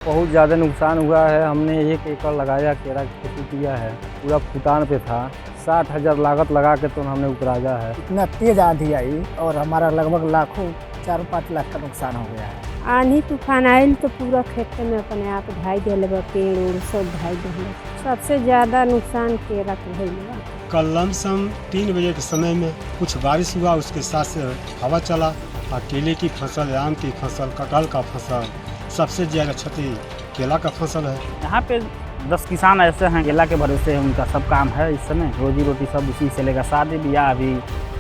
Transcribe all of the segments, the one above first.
बहुत ज़्यादा नुकसान हुआ है। हमने 1 एकड़ लगाया, केला की खेती किया है, पूरा फुटान पे था। 60,000 लागत लगा के तो हमने उपराजा है। इतना तेज़ आंधी आई और हमारा लगभग लाखों 4-5 लाख का नुकसान हो गया है। आंधी तूफान आयल तो पूरा खेत में अपने आप ढाई दिल बा, पेड़ उड़ सब ढाई दिल। सबसे ज़्यादा नुकसान केला के भइल बा। कल लमसम 3 बजे के समय में कुछ बारिश हुआ, उसके साथ से हवा चला और केले की फसल, आम की फसल, कटहल का फसल, सबसे ज़्यादा क्षति केला का फसल है। यहाँ पे 10 किसान ऐसे हैं, केला के भरोसे उनका सब काम है। इस समय रोजी रोटी सब उसी से लेगा, शादी ब्याह भी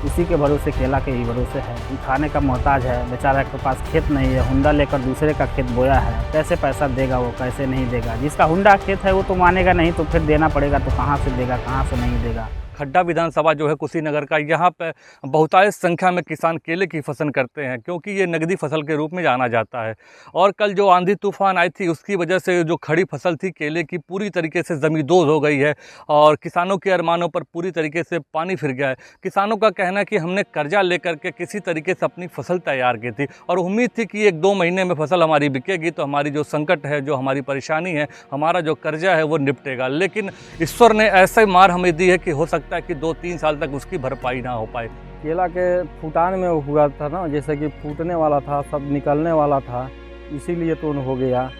उसी के भरोसे, केला के ही भरोसे है। खाने का मोहताज है, बेचारा के पास खेत नहीं है, हुंडा लेकर दूसरे का खेत बोया है, कैसे पैसा देगा वो, कैसे नहीं देगा। जिसका हुंडा खेत है वो तो मानेगा नहीं, तो फिर देना पड़ेगा, तो कहाँ से देगा, कहाँ से नहीं देगा। खड्डा विधानसभा जो है कुशीनगर का, यहाँ पे बहुतायत संख्या में किसान केले की फसल करते हैं, क्योंकि ये नगदी फसल के रूप में जाना जाता है। और कल जो आंधी तूफान आई थी उसकी वजह से जो खड़ी फसल थी केले की, पूरी तरीके से ज़मींदोज़ हो गई है और किसानों के अरमानों पर पूरी तरीके से पानी फिर गया है। किसानों का कहना है कि हमने कर्जा लेकर के किसी तरीके से अपनी फसल तैयार की थी और उम्मीद थी कि 1-2 महीने में फसल हमारी बिकेगी तो हमारी जो संकट है, जो हमारी परेशानी है, हमारा जो कर्जा है वो निपटेगा। लेकिन ईश्वर ने ऐसा मार हमें दी है कि हो सकता है कि 2-3 साल तक उसकी भरपाई ना हो पाए। केला के फुटान में हुआ था ना, जैसे कि फूटने वाला था, सब निकलने वाला था, इसीलिए तो हो गया।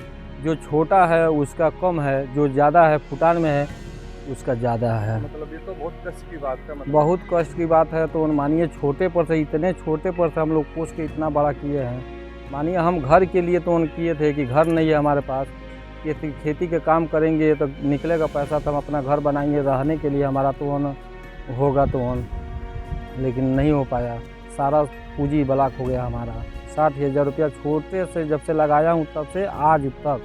जो छोटा है उसका कम है, जो ज़्यादा है फुटान में है उसका ज़्यादा है। मतलब ये तो बहुत कष्ट की बात है। मतलब बहुत कष्ट की बात है। तो मानिए छोटे पर से, इतने छोटे पर से हम लोग पोस के इतना बड़ा किए हैं। मानिए हम घर के लिए तो किए थे कि घर नहीं है हमारे पास, खेती के काम करेंगे तो निकलेगा पैसा, तो हम अपना घर बनाएंगे, रहने के लिए हमारा तो होगा तो लेकिन नहीं हो पाया। सारा पूंजी ब्लॉक हो गया हमारा। 60,000 रुपया छोटे से जब से लगाया हूँ तब से आज तक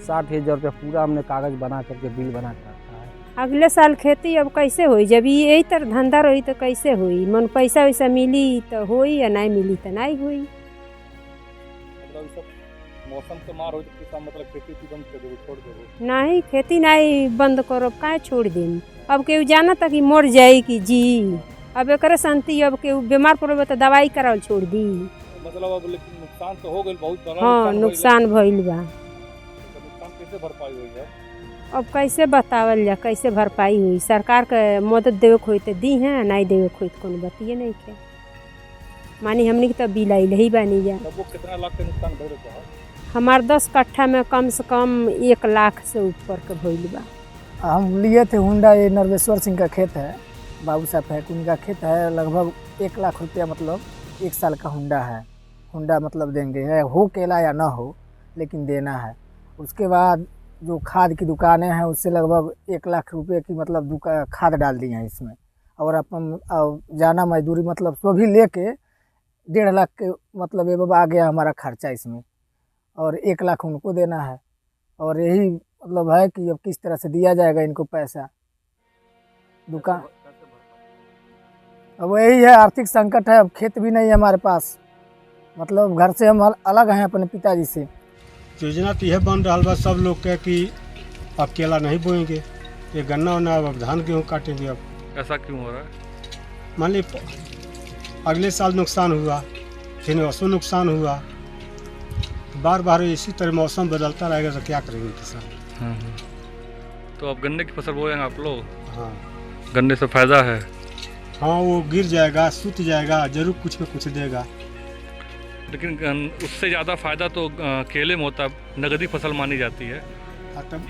60,000 रुपया पूरा हमने कागज़ बना करके बिल बना कर रखा है। अगले साल खेती अब कैसे होई? जब यही तरह धंधा रही तो कैसे होई? मन पैसा वैसा मिली तो होई या नहीं मिली तो नहीं होई। मतलब सब मौसम के मार हो तो किसान मतलब खेती बंद कर देबो, छोड़ देबो? नहीं, खेती नहीं बंद करो, काहे छोड़ दें? अब केहू जाना था कि मर जाए कि जी, अब एक शांति। अब केहू बीमार पड़े तो दवाई करावल छोड़ दी। मतलब अब लेकिन नुकसान तो हो गई, बहुत बड़ा। हाँ, नुकसान भइल बा। नुकसान कैसे भरपाई हुई है? अब कैसे बतावल जा, कैसे भरपाई हुई? सरकार के मदद देवे खोई तो दी है, नहीं देवे खोई तो कोनो बतिए नहीं के। मानी हमने की तो बिल आइल ही बानी जा। तब वो कितना लाख का नुकसान भइल है? हमार 10 कट्ठा में कम से कम 1 लाख से ऊपर के भइल बा। हम लिए थे हुंडा, ये नरवेश्वर सिंह का खेत है, बाबू साहब है, उनका खेत है। लगभग 1 लाख रुपया, मतलब 1 साल का हुंडा है। हुंडा मतलब देंगे, है हो केला या ना हो, लेकिन देना है। उसके बाद जो खाद की दुकानें हैं उससे लगभग 1 लाख रुपये की मतलब खाद डाल दी हैं इसमें। और अपन जाना मजदूरी मतलब वो भी लेके 1.5 लाख के मतलब ये आ गया हमारा खर्चा इसमें, और 1 लाख उनको देना है। और यही मतलब है कि अब किस तरह से दिया जाएगा इनको पैसा। दुकान अब यही है, आर्थिक संकट है। अब खेत भी नहीं है हमारे पास, मतलब घर से हम अलग हैं अपने पिताजी से। योजना तो यह बन रहा बा सब लोग के कि अब केला नहीं बोएंगे, ये गन्ना वन्ना, अब धान गेहूँ काटेंगे। अब ऐसा क्यों हो रहा है? मान ली अगले साल नुकसान हुआ, फिर उसमें नुकसान हुआ, बार बार इसी तरह मौसम बदलता रहेगा तो क्या करेंगे किसान? तो अब गन्ने की फसल बोएंगे आप लोग? हाँ, गन्ने से फायदा है? हाँ, वो गिर जाएगा, सूत जाएगा, जरूर कुछ न कुछ देगा। लेकिन उससे ज़्यादा फायदा तो केले में होता है, नगदी फसल मानी जाती है। तब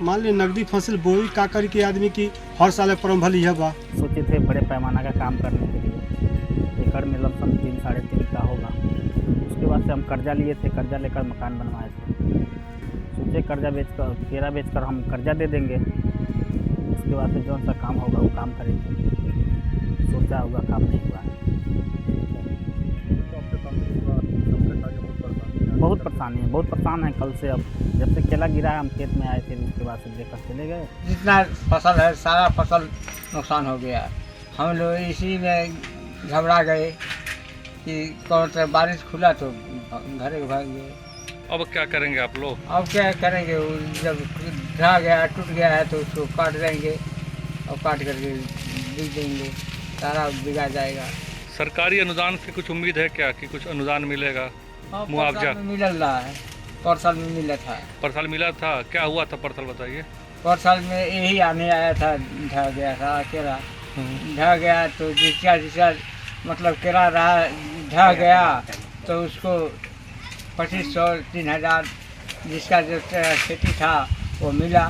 मान ली नगदी फसल बोई का करी के आदमी की हर साल परम्भल यह बा। सोचे थे बड़े पैमाना का काम करने के लिए, एकड़ में लमसम 3-3.5 का होगा। उसके बाद से हम कर्जा लिए थे, कर्जा लेकर मकान बनवाए थे। सोचे कर्जा बेचकर, केला बेचकर हम कर्जा दे देंगे, उसके बाद से जौन सा काम होगा वो काम करेंगे। सोचा होगा, काम नहीं हुआ। बहुत परेशानी है, बहुत परेशान है कल से। अब जब से केला गिरा है हम खेत में आए थे, उसके बाद से लेकर चले गए। जितना फसल है सारा फसल नुकसान हो गया। हम लोग इसी में घबरा गए कि कौन सा बारिश खुला तो घरे भाग गए। अब क्या करेंगे आप लोग? अब क्या करेंगे, जब ढह गया, टूट गया है तो उसको काट देंगे और काट करके बीज देंगे, सारा बिगा जाएगा। सरकारी अनुदान से कुछ उम्मीद है क्या कि कुछ अनुदान मिलेगा, मुआवजा? मिल रहा है, पर साल में मिला था। पर साल मिला था, क्या हुआ था पर साल बताइए। पर साल में यही आने आया था, ढह गया था केरा, ढह गया तो जिसका मतलब केरा रहा ढह गया तो उसको 2500 3000 जिसका जो खेती था वो मिला।